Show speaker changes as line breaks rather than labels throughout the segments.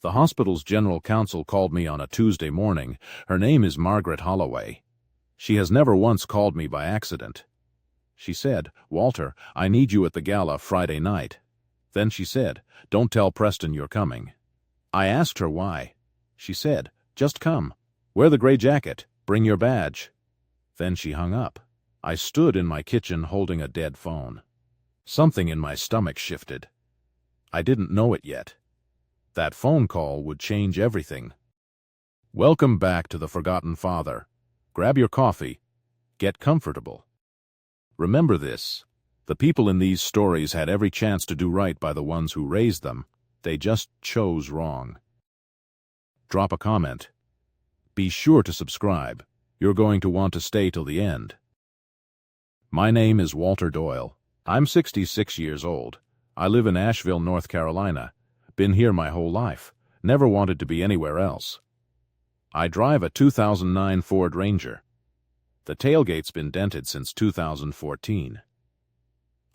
The hospital's general counsel called me on a Tuesday morning. Her name is Margaret Holloway. She has never once called me by accident. She said, "Walter, I need you at the gala Friday night." Then she said, "Don't tell Preston you're coming." I asked her why. She said, "Just come. Wear the gray jacket. Bring your badge." Then she hung up. I stood in my kitchen holding a dead phone. Something in my stomach shifted. I didn't know it yet. That phone call would change everything. Welcome back to The Forgotten Father. Grab your coffee. Get comfortable. Remember this. The people in these stories had every chance to do right by the ones who raised them. They just chose wrong. Drop a comment. Be sure to subscribe. You're going to want to stay till the end. My name is Walter Doyle. I'm 66 years old. I live in Asheville, North Carolina. Been here my whole life. Never wanted to be anywhere else. I drive a 2009 Ford Ranger. The tailgate's been dented since 2014.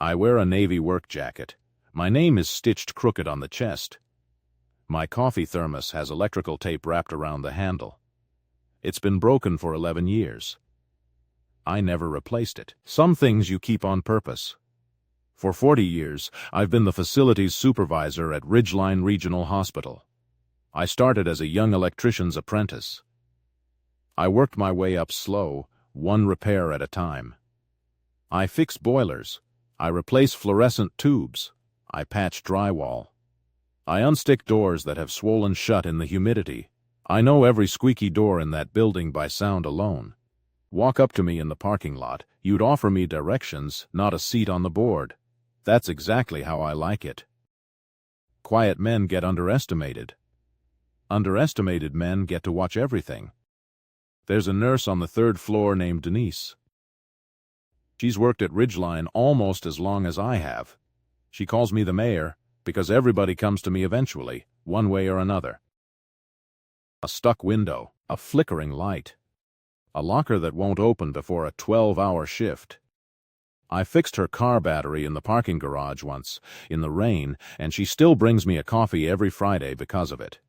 I wear a Navy work jacket. My name is stitched crooked on the chest. My coffee thermos has electrical tape wrapped around the handle. It's been broken for 11 years. I never replaced it. Some things you keep on purpose. For 40 years, I've been the facilities supervisor at Ridgeline Regional Hospital. I started as a young electrician's apprentice. I worked my way up slow, one repair at a time. I fix boilers. I replace fluorescent tubes. I patch drywall. I unstick doors that have swollen shut in the humidity. I know every squeaky door in that building by sound alone. Walk up to me in the parking lot, you'd offer me directions, not a seat on the board. That's exactly how I like it. Quiet men get underestimated. Underestimated men get to watch everything. There's a nurse on the 3rd floor named Denise. She's worked at Ridgeline almost as long as I have. She calls me the mayor because everybody comes to me eventually, one way or another. A stuck window, a flickering light, a locker that won't open before a 12-hour shift. I fixed her car battery in the parking garage once, in the rain, and she still brings me a coffee every Friday because of it.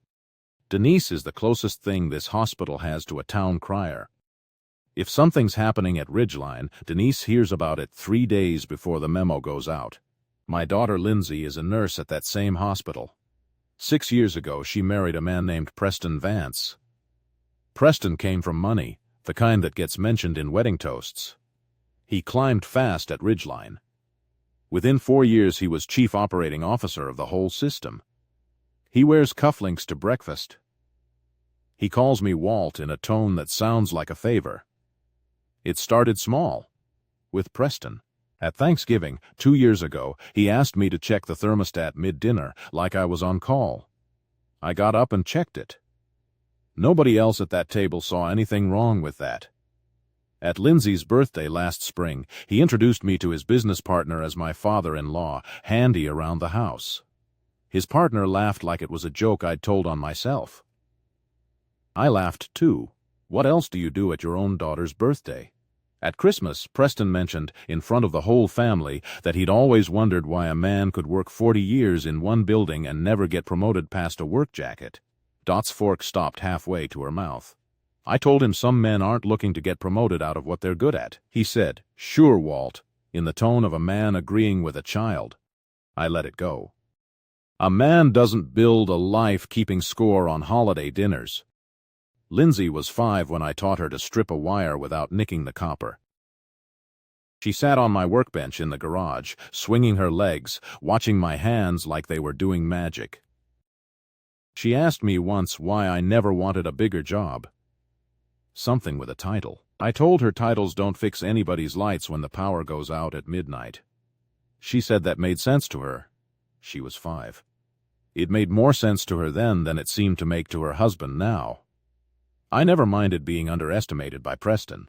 Denise is the closest thing this hospital has to a town crier. If something's happening at Ridgeline, Denise hears about it 3 days before the memo goes out. My daughter Lindsay is a nurse at that same hospital. 6 years ago, she married a man named Preston Vance. Preston came from money, the kind that gets mentioned in wedding toasts. He climbed fast at Ridgeline. Within 4 years, he was chief operating officer of the whole system. He wears cufflinks to breakfast. He calls me Walt in a tone that sounds like a favor. It started small, with Preston. At Thanksgiving, 2 years ago, he asked me to check the thermostat mid-dinner, like I was on call. I got up and checked it. Nobody else at that table saw anything wrong with that. At Lindsay's birthday last spring, he introduced me to his business partner as my father-in-law, handy around the house. His partner laughed like it was a joke I'd told on myself. I laughed too. What else do you do at your own daughter's birthday? At Christmas, Preston mentioned, in front of the whole family, that he'd always wondered why a man could work 40 years in one building and never get promoted past a work jacket. Dot's fork stopped halfway to her mouth. I told him some men aren't looking to get promoted out of what they're good at. He said, "Sure, Walt," in the tone of a man agreeing with a child. I let it go. A man doesn't build a life keeping score on holiday dinners. Lindsay was 5 when I taught her to strip a wire without nicking the copper. She sat on my workbench in the garage, swinging her legs, watching my hands like they were doing magic. She asked me once why I never wanted a bigger job. Something with a title. I told her titles don't fix anybody's lights when the power goes out at midnight. She said that made sense to her. She was 5. It made more sense to her then than it seemed to make to her husband now. I never minded being underestimated by Preston.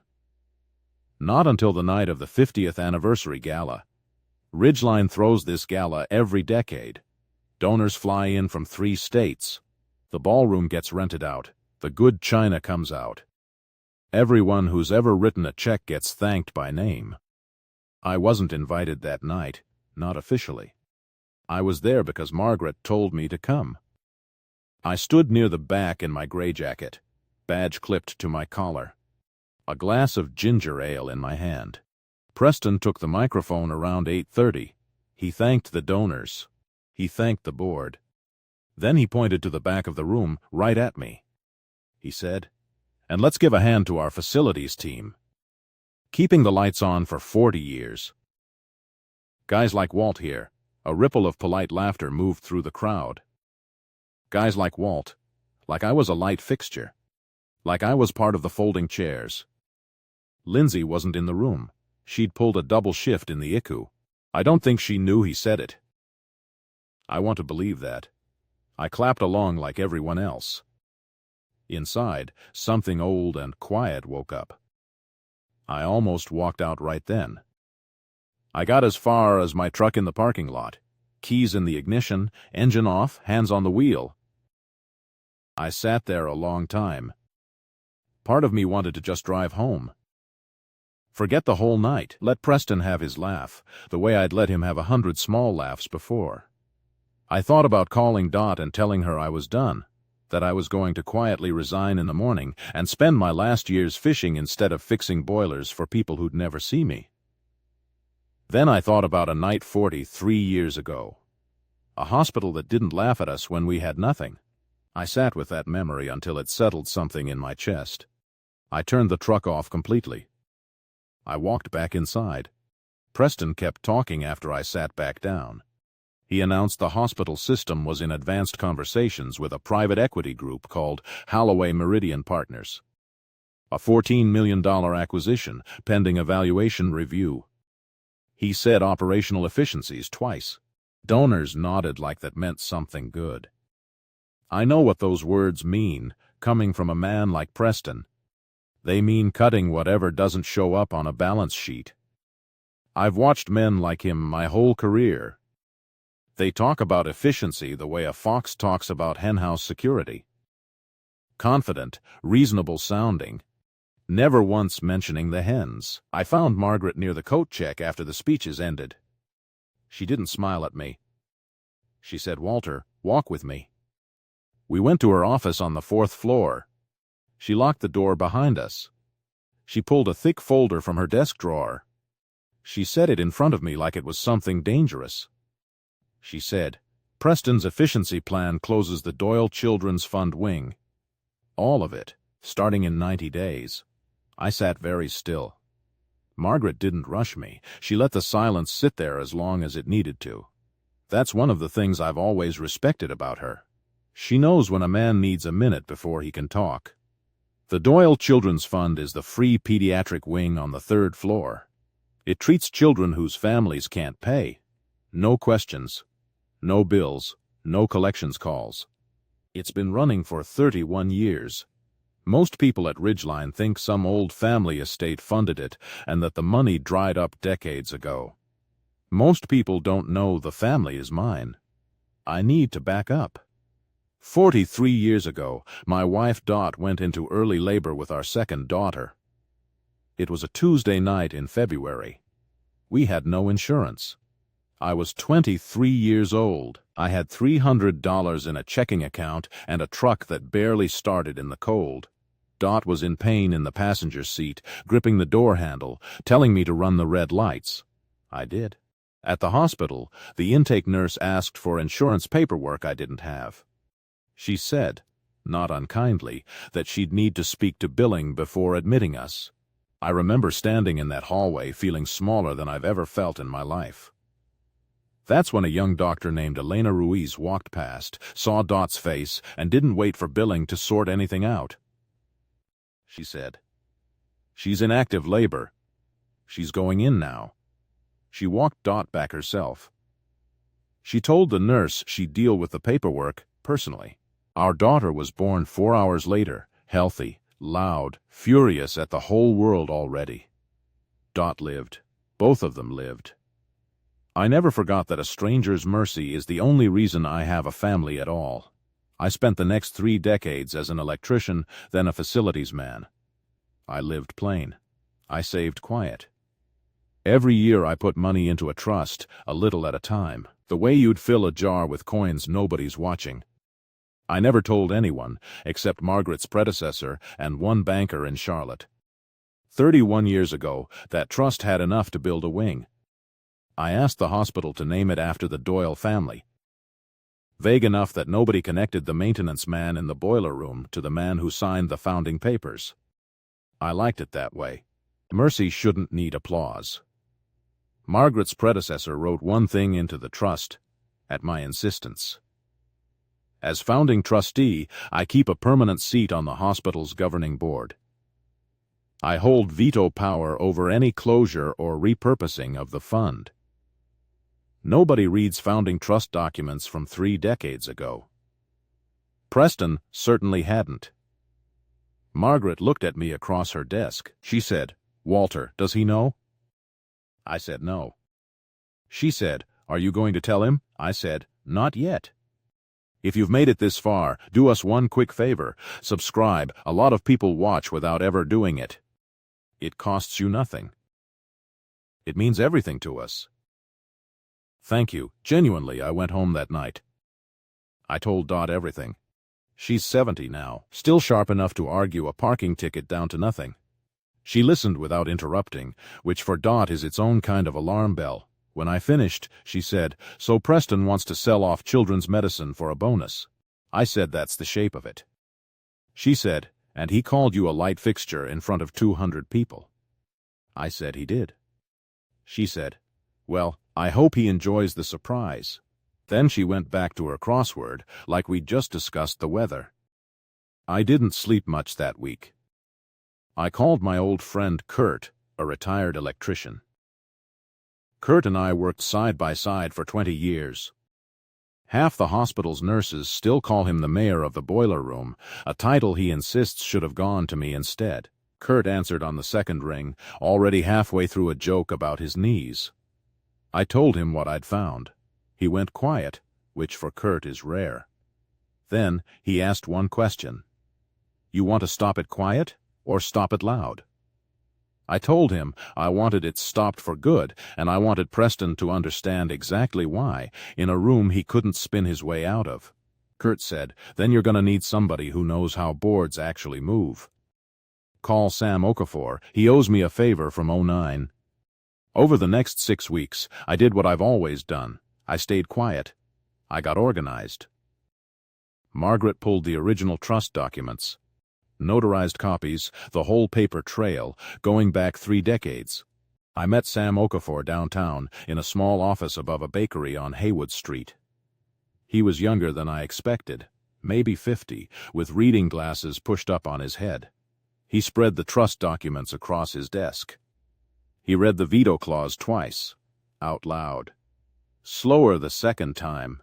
Not until the night of the 50th anniversary gala. Ridgeline throws this gala every decade. Donors fly in from 3 states. The ballroom gets rented out. The good china comes out. Everyone who's ever written a check gets thanked by name. I wasn't invited that night, not officially. I was there because Margaret told me to come. I stood near the back in my gray jacket, badge clipped to my collar, a glass of ginger ale in my hand. Preston took the microphone around 8:30. He thanked the donors. He thanked the board. Then he pointed to the back of the room, right at me. He said, "And let's give a hand to our facilities team. Keeping the lights on for 40 years. Guys like Walt here." A ripple of polite laughter moved through the crowd. Guys like Walt, like I was a light fixture, like I was part of the folding chairs. Lindsay wasn't in the room. She'd pulled a double shift in the ICU. I don't think she knew he said it. I want to believe that. I clapped along like everyone else. Inside, something old and quiet woke up. I almost walked out right then. I got as far as my truck in the parking lot. Keys in the ignition, engine off, hands on the wheel. I sat there a long time. Part of me wanted to just drive home. Forget the whole night. Let Preston have his laugh, the way I'd let him have 100 small laughs before. I thought about calling Dot and telling her I was done, that I was going to quietly resign in the morning and spend my last years fishing instead of fixing boilers for people who'd never see me. Then I thought about a night 43 years ago. A hospital that didn't laugh at us when we had nothing. I sat with that memory until it settled something in my chest. I turned the truck off completely. I walked back inside. Preston kept talking after I sat back down. He announced the hospital system was in advanced conversations with a private equity group called Holloway Meridian Partners. A $14 million acquisition, pending evaluation review. He said operational efficiencies twice. Donors nodded like that meant something good. I know what those words mean, coming from a man like Preston. They mean cutting whatever doesn't show up on a balance sheet. I've watched men like him my whole career. They talk about efficiency the way a fox talks about henhouse security. Confident, reasonable sounding. Never once mentioning the hens. I found Margaret near the coat check after the speeches ended. She didn't smile at me. She said, "Walter, walk with me." We went to her office on the 4th floor. She locked the door behind us. She pulled a thick folder from her desk drawer. She set it in front of me like it was something dangerous. She said, "Preston's efficiency plan closes the Doyle Children's Fund wing. All of it, starting in 90 days. I sat very still. Margaret didn't rush me. She let the silence sit there as long as it needed to. That's one of the things I've always respected about her. She knows when a man needs a minute before he can talk. The Doyle Children's Fund is the free pediatric wing on the 3rd floor. It treats children whose families can't pay. No questions, no bills, no collections calls. It's been running for 31 years. Most people at Ridgeline think some old family estate funded it and that the money dried up decades ago. Most people don't know the family is mine. I need to back up. 43 years ago, my wife Dot went into early labor with our second daughter. It was a Tuesday night in February. We had no insurance. I was 23 years old. I had $300 in a checking account and a truck that barely started in the cold. Dot was in pain in the passenger seat, gripping the door handle, telling me to run the red lights. I did. At the hospital, the intake nurse asked for insurance paperwork I didn't have. She said, not unkindly, that she'd need to speak to billing before admitting us. I remember standing in that hallway feeling smaller than I've ever felt in my life. That's when a young doctor named Elena Ruiz walked past, saw Dot's face, and didn't wait for billing to sort anything out. She said, "She's in active labor. She's going in now." She walked Dot back herself. She told the nurse she'd deal with the paperwork personally. Our daughter was born 4 hours later, healthy, loud, furious at the whole world already. Dot lived. Both of them lived. I never forgot that a stranger's mercy is the only reason I have a family at all. I spent the next 3 decades as an electrician, then a facilities man. I lived plain. I saved quiet. Every year I put money into a trust, a little at a time, the way you'd fill a jar with coins nobody's watching. I never told anyone, except Margaret's predecessor and one banker in Charlotte. 31 years ago, that trust had enough to build a wing. I asked the hospital to name it after the Doyle family. Vague enough that nobody connected the maintenance man in the boiler room to the man who signed the founding papers. I liked it that way. Mercy shouldn't need applause. Margaret's predecessor wrote one thing into the trust, at my insistence. As founding trustee, I keep a permanent seat on the hospital's governing board. I hold veto power over any closure or repurposing of the fund. Nobody reads founding trust documents from 3 decades ago. Preston certainly hadn't. Margaret looked at me across her desk. She said, "Walter, does he know?" I said no. She said, "Are you going to tell him?" I said, "Not yet." If you've made it this far, do us one quick favor. Subscribe. A lot of people watch without ever doing it. It costs you nothing. It means everything to us. Thank you. Genuinely, I went home that night. I told Dot everything. She's 70 now, still sharp enough to argue a parking ticket down to nothing. She listened without interrupting, which for Dot is its own kind of alarm bell. When I finished, she said, "So Preston wants to sell off children's medicine for a bonus." I said that's the shape of it. She said, "And he called you a light fixture in front of 200 people." I said he did. She said, "Well, I hope he enjoys the surprise." Then she went back to her crossword, like we'd just discussed the weather. I didn't sleep much that week. I called my old friend Kurt, a retired electrician. Kurt and I worked side by side for 20 years. Half the hospital's nurses still call him the mayor of the boiler room, a title he insists should have gone to me instead. Kurt answered on the second ring, already halfway through a joke about his knees. I told him what I'd found. He went quiet, which for Kurt is rare. Then he asked one question. "You want to stop it quiet or stop it loud?" I told him I wanted it stopped for good, and I wanted Preston to understand exactly why, in a room he couldn't spin his way out of. Kurt said, "Then you're going to need somebody who knows how boards actually move. Call Sam Okafor. He owes me a favor from '09. Over the next 6 weeks, I did what I've always done. I stayed quiet. I got organized. Margaret pulled the original trust documents. Notarized copies, the whole paper trail, going back 3 decades. I met Sam Okafor downtown, in a small office above a bakery on Haywood Street. He was younger than I expected, maybe 50, with reading glasses pushed up on his head. He spread the trust documents across his desk. He read the veto clause twice, out loud. Slower the second time.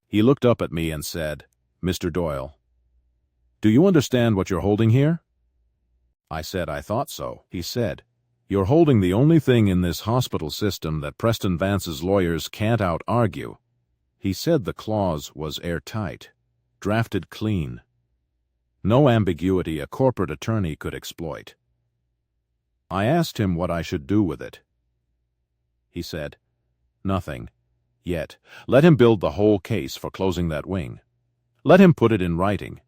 He looked up at me and said, "Mr. Doyle, do you understand what you're holding here?" I said I thought so. He said, "You're holding the only thing in this hospital system that Preston Vance's lawyers can't out-argue." He said the clause was airtight, drafted clean. No ambiguity a corporate attorney could exploit. I asked him what I should do with it. He said, "Nothing. Yet. Let him build the whole case for closing that wing. Let him put it in writing.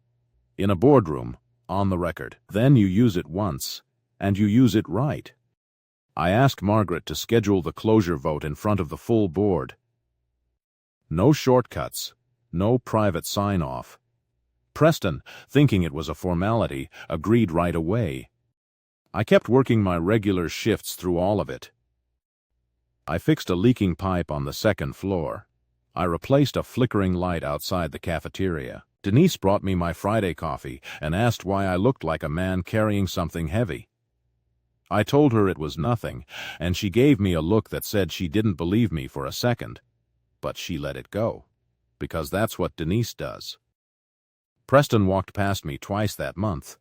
In a boardroom, on the record. Then you use it once, and you use it right." I asked Margaret to schedule the closure vote in front of the full board. No shortcuts, no private sign-off. Preston, thinking it was a formality, agreed right away. I kept working my regular shifts through all of it. I fixed a leaking pipe on the second floor. I replaced a flickering light outside the cafeteria. Denise brought me my Friday coffee and asked why I looked like a man carrying something heavy. I told her it was nothing, and she gave me a look that said she didn't believe me for a second. But she let it go, because that's what Denise does. Preston walked past me twice that month.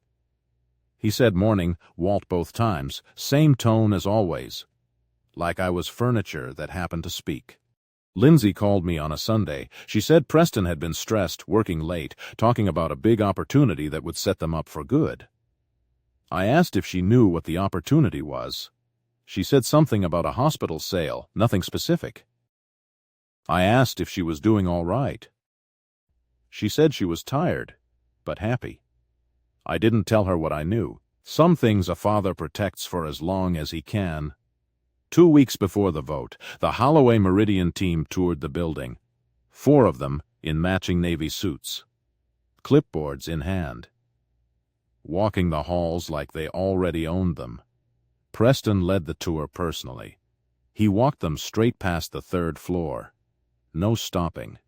He said morning, Walt both times, same tone as always. Like I was furniture that happened to speak. Lindsay called me on a Sunday. She said Preston had been stressed, working late, talking about a big opportunity that would set them up for good. I asked if she knew what the opportunity was. She said something about a hospital sale, nothing specific. I asked if she was doing all right. She said she was tired, but happy. I didn't tell her what I knew. Some things a father protects for as long as he can. 2 weeks before the vote, the Holloway Meridian team toured the building. 4 of them in matching Navy suits, clipboards in hand, walking the halls like they already owned them. Preston led the tour personally. He walked them straight past the 3rd floor. No stopping.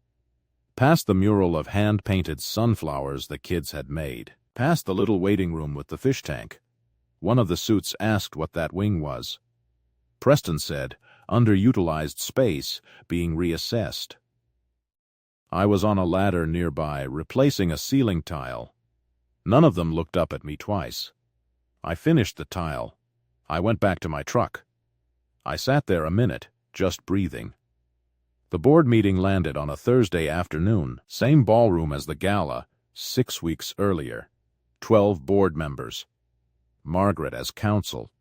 Past the mural of hand-painted sunflowers the kids had made. Past the little waiting room with the fish tank. One of the suits asked what that wing was. Preston said, underutilized space being reassessed. I was on a ladder nearby, replacing a ceiling tile. None of them looked up at me twice. I finished the tile. I went back to my truck. I sat there a minute, just breathing. The board meeting landed on a Thursday afternoon, same ballroom as the gala, 6 weeks earlier. 12 board members. Margaret as counsel.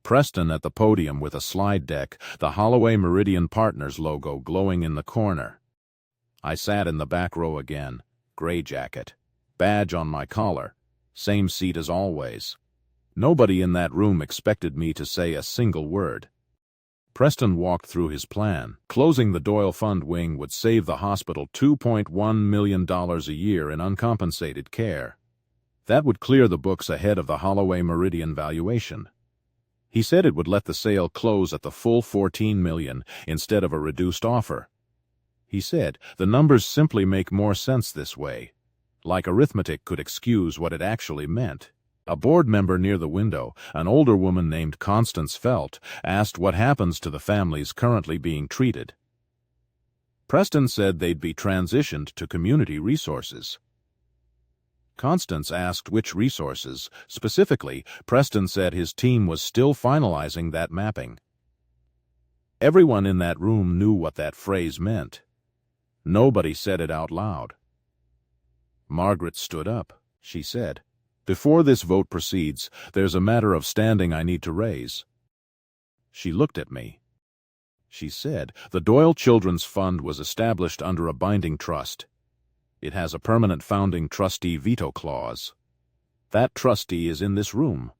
Preston at the podium with a slide deck, the Holloway Meridian Partners logo glowing in the corner. I sat in the back row again, gray jacket, badge on my collar, same seat as always. Nobody in that room expected me to say a single word. Preston walked through his plan. Closing the Doyle Fund wing would save the hospital $2.1 million a year in uncompensated care. That would clear the books ahead of the Holloway Meridian valuation. He said it would let the sale close at the full $14 million instead of a reduced offer. He said the numbers simply make more sense this way. Like arithmetic could excuse what it actually meant. A board member near the window, an older woman named Constance Felt, asked what happens to the families currently being treated. Preston said they'd be transitioned to community resources. Constance asked which resources. Specifically, Preston said his team was still finalizing that mapping. Everyone in that room knew what that phrase meant. Nobody said it out loud. Margaret stood up. She said, "Before this vote proceeds, there's a matter of standing I need to raise." She looked at me. She said, "The Doyle Children's Fund was established under a binding trust. It has a permanent founding trustee veto clause. That trustee is in this room."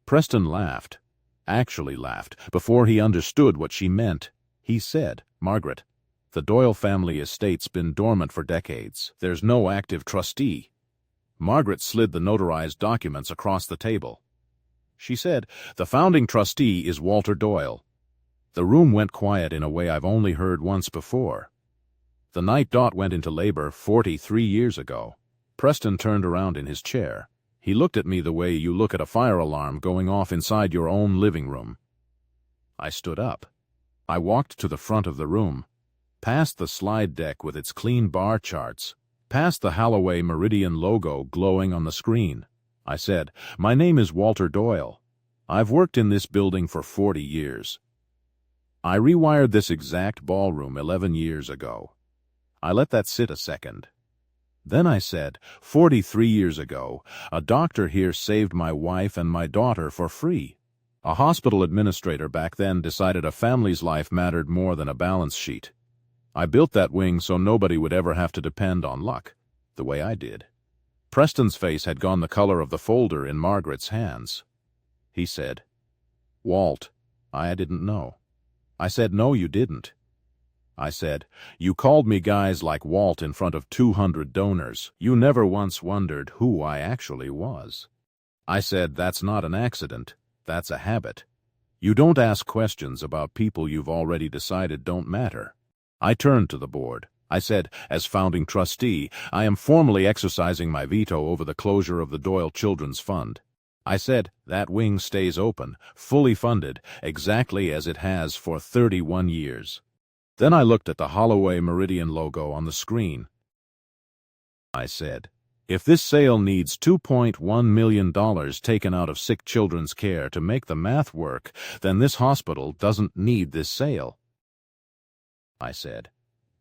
Preston laughed, actually laughed, before he understood what she meant. He said, "Margaret, the Doyle family estate's been dormant for decades. There's no active trustee." Margaret slid the notarized documents across the table. She said, "The founding trustee is Walter Doyle." The room went quiet in a way I've only heard once before. The night Dot went into labor 43 years ago. Preston turned around in his chair. He looked at me the way you look at a fire alarm going off inside your own living room. I stood up. I walked to the front of the room, past the slide deck with its clean bar charts, past the Holloway Meridian logo glowing on the screen. I said, "My name is Walter Doyle. I've worked in this building for 40 years. I rewired this exact ballroom 11 years ago." I let that sit a second. Then I said, 43 years ago, a doctor here saved my wife and my daughter for free. A hospital administrator back then decided a family's life mattered more than a balance sheet. I built that wing so nobody would ever have to depend on luck, the way I did. Preston's face had gone the color of the folder in Margaret's hands. He said, "Walt, I didn't know." I said, "No, you didn't." I said, "You called me guys like Walt in front of 200 donors. You never once wondered who I actually was." I said, "That's not an accident. That's a habit. You don't ask questions about people you've already decided don't matter." I turned to the board. I said, "As founding trustee, I am formally exercising my veto over the closure of the Doyle Children's Fund." I said, "That wing stays open, fully funded, exactly as it has for 31 years. Then I looked at the Holloway Meridian logo on the screen. I said, "If this sale needs $2.1 million taken out of sick children's care to make the math work, then this hospital doesn't need this sale." I said,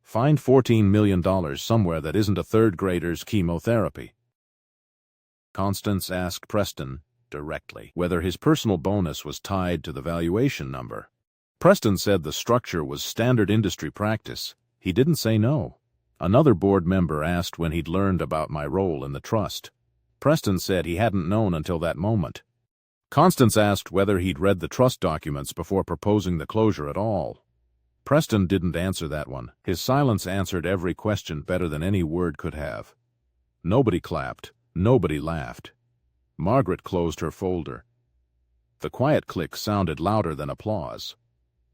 "Find $14 million somewhere that isn't a third grader's chemotherapy." Constance asked Preston directly whether his personal bonus was tied to the valuation number. Preston said the structure was standard industry practice. He didn't say no. Another board member asked when he'd learned about my role in the trust. Preston said he hadn't known until that moment. Constance asked whether he'd read the trust documents before proposing the closure at all. Preston didn't answer that one. His silence answered every question better than any word could have. Nobody clapped. Nobody laughed. Margaret closed her folder. The quiet click sounded louder than applause.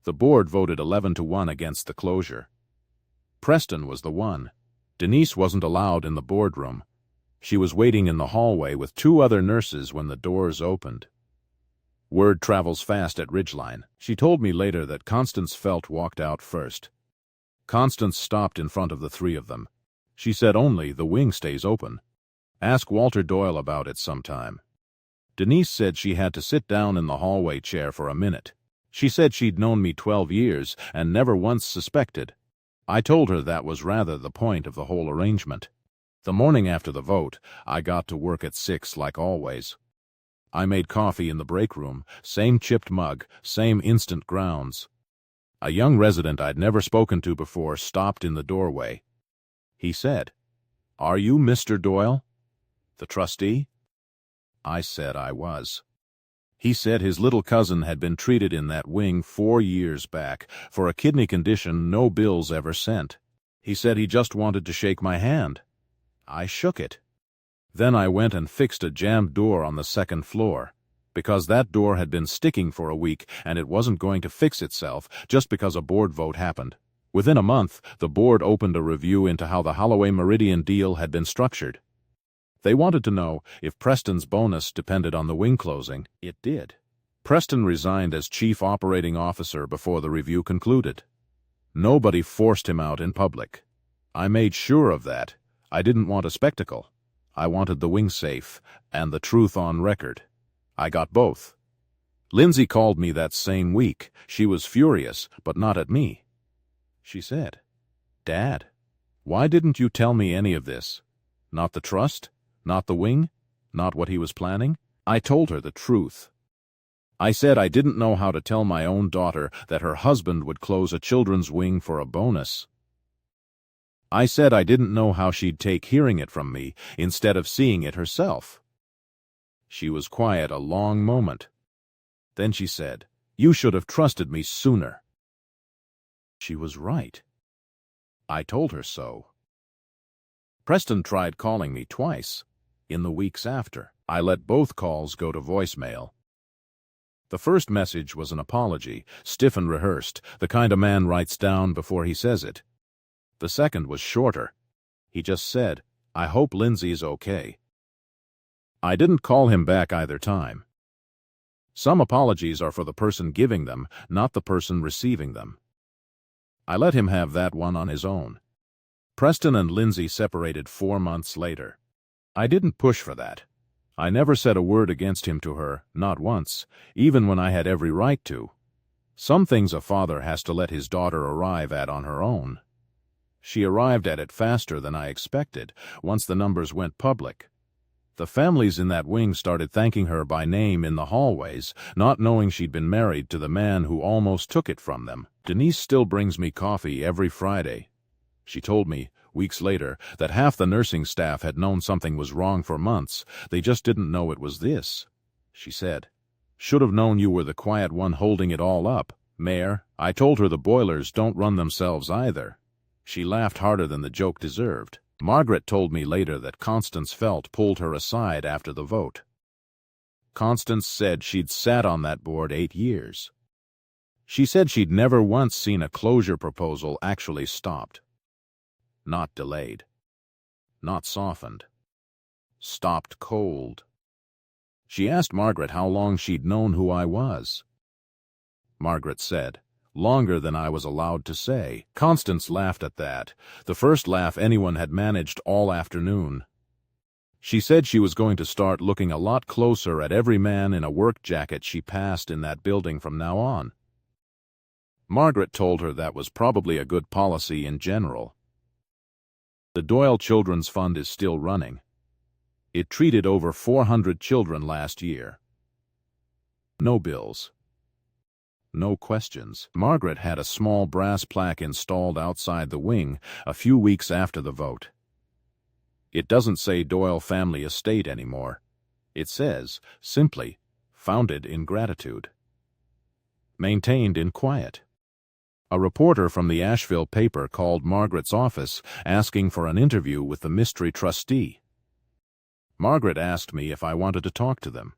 The board voted 11-1 against the closure. Preston was the one. Denise wasn't allowed in the boardroom. She was waiting in the hallway with 2 other nurses when the doors opened. Word travels fast at Ridgeline. She told me later that Constance Felt walked out first. Constance stopped in front of the 3 of them. She said only the wing stays open. Ask Walter Doyle about it sometime. Denise said she had to sit down in the hallway chair for a minute. She said she'd known me 12 years and never once suspected. I told her that was rather the point of the whole arrangement. The morning after the vote, I got to work at 6 like always. I made coffee in the break room, same chipped mug, same instant grounds. A young resident I'd never spoken to before stopped in the doorway. He said, "Are you Mr. Doyle, the trustee?" I said I was. He said his little cousin had been treated in that wing 4 years back for a kidney condition no bills ever sent. He said he just wanted to shake my hand. I shook it. Then I went and fixed a jammed door on the 2nd floor, because that door had been sticking for a week and it wasn't going to fix itself just because a board vote happened. Within a month, the board opened a review into how the Holloway Meridian deal had been structured. They wanted to know if Preston's bonus depended on the wing closing. It did. Preston resigned as chief operating officer before the review concluded. Nobody forced him out in public. I made sure of that. I didn't want a spectacle. I wanted the wing safe and the truth on record. I got both. Lindsay called me that same week. She was furious, but not at me. She said, "Dad, why didn't you tell me any of this? Not the trust? Not the wing? Not what he was planning?" I told her the truth. I said I didn't know how to tell my own daughter that her husband would close a children's wing for a bonus. I said I didn't know how she'd take hearing it from me instead of seeing it herself. She was quiet a long moment. Then she said, "You should have trusted me sooner." She was right. I told her so. Preston tried calling me twice. In the weeks after, I let both calls go to voicemail. The first message was an apology, stiff and rehearsed, the kind a man writes down before he says it. The second was shorter. He just said, "I hope Lindsay's okay." I didn't call him back either time. Some apologies are for the person giving them, not the person receiving them. I let him have that one on his own. Preston and Lindsay separated 4 months later. I didn't push for that. I never said a word against him to her, not once, even when I had every right to. Some things a father has to let his daughter arrive at on her own. She arrived at it faster than I expected, once the numbers went public. The families in that wing started thanking her by name in the hallways, not knowing she'd been married to the man who almost took it from them. Denise still brings me coffee every Friday. She told me, weeks later, that half the nursing staff had known something was wrong for months. They just didn't know it was this. She said, "Should have known you were the quiet one holding it all up, Mayor." I told her the boilers don't run themselves either. She laughed harder than the joke deserved. Margaret told me later that Constance Felt pulled her aside after the vote. Constance said she'd sat on that board 8 years. She said she'd never once seen a closure proposal actually stopped. Not delayed. Not softened. Stopped cold. She asked Margaret how long she'd known who I was. Margaret said, "Longer than I was allowed to say." Constance laughed at that, the first laugh anyone had managed all afternoon. She said she was going to start looking a lot closer at every man in a work jacket she passed in that building from now on. Margaret told her that was probably a good policy in general. The Doyle Children's Fund is still running. It treated over 400 children last year. No bills. no questions. Margaret had a small brass plaque installed outside the wing a few weeks after the vote. It doesn't say Doyle Family Estate anymore. It says, simply, founded in gratitude. Maintained in quiet. A reporter from the Asheville paper called Margaret's office asking for an interview with the mystery trustee. Margaret asked me if I wanted to talk to them.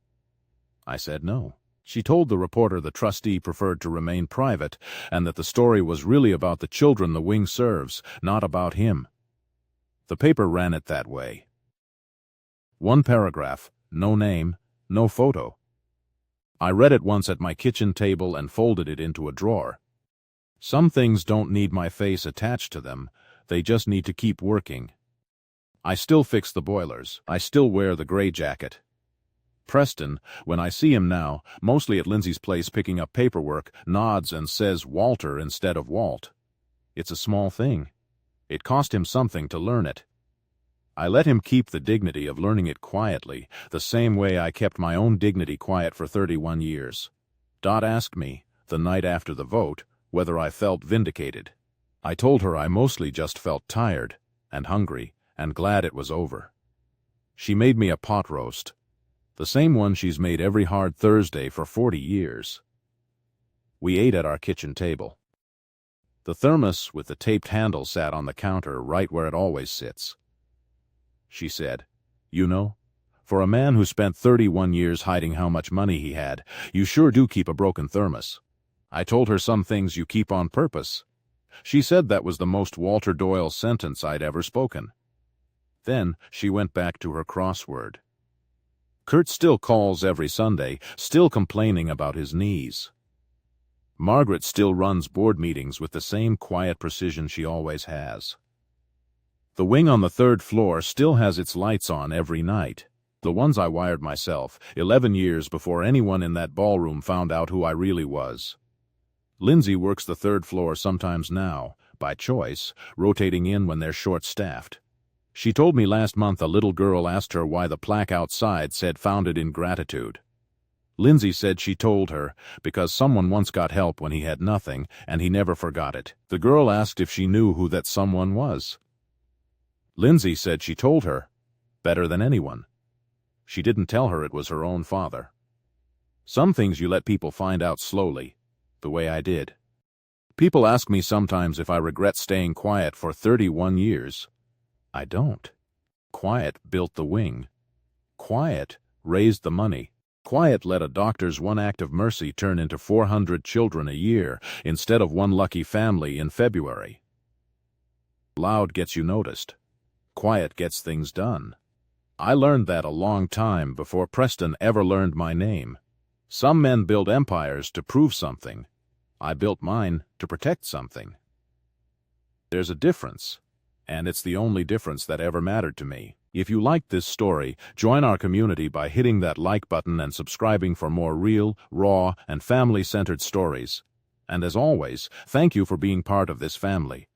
I said no. She told the reporter the trustee preferred to remain private and that the story was really about the children the wing serves, not about him. The paper ran it that way. One paragraph, no name, no photo. I read it once at my kitchen table and folded it into a drawer. Some things don't need my face attached to them, they just need to keep working. I still fix the boilers. I still wear the gray jacket. Preston, when I see him now, mostly at Lindsay's place picking up paperwork, nods and says Walter instead of Walt. It's a small thing. It cost him something to learn it. I let him keep the dignity of learning it quietly, the same way I kept my own dignity quiet for 31 years. Dot asked me, the night after the vote, whether I felt vindicated. I told her I mostly just felt tired and hungry and glad it was over. She made me a pot roast, the same one she's made every hard Thursday for 40 years. We ate at our kitchen table. The thermos with the taped handle sat on the counter right where it always sits. She said, "You know, for a man who spent 31 years hiding how much money he had, you sure do keep a broken thermos." I told her some things you keep on purpose. She said that was the most Walter Doyle sentence I'd ever spoken. Then she went back to her crossword. Kurt still calls every Sunday, still complaining about his knees. Margaret still runs board meetings with the same quiet precision she always has. The wing on the 3rd floor still has its lights on every night, the ones I wired myself, 11 years before anyone in that ballroom found out who I really was. Lindsay works the 3rd floor sometimes now, by choice, rotating in when they're short-staffed. She told me last month a little girl asked her why the plaque outside said founded in gratitude. Lindsay said she told her because someone once got help when he had nothing and he never forgot it. The girl asked if she knew who that someone was. Lindsay said she told her, better than anyone. She didn't tell her it was her own father. Some things you let people find out slowly, the way I did. People ask me sometimes if I regret staying quiet for 31 years. I don't. Quiet built the wing. Quiet raised the money. Quiet let a doctor's one act of mercy turn into 400 children a year instead of one lucky family in February. Loud gets you noticed. Quiet gets things done. I learned that a long time before Preston ever learned my name. Some men build empires to prove something. I built mine to protect something. There's a difference, and it's the only difference that ever mattered to me. If you liked this story, join our community by hitting that like button and subscribing for more real, raw, and family-centered stories. And as always, thank you for being part of this family.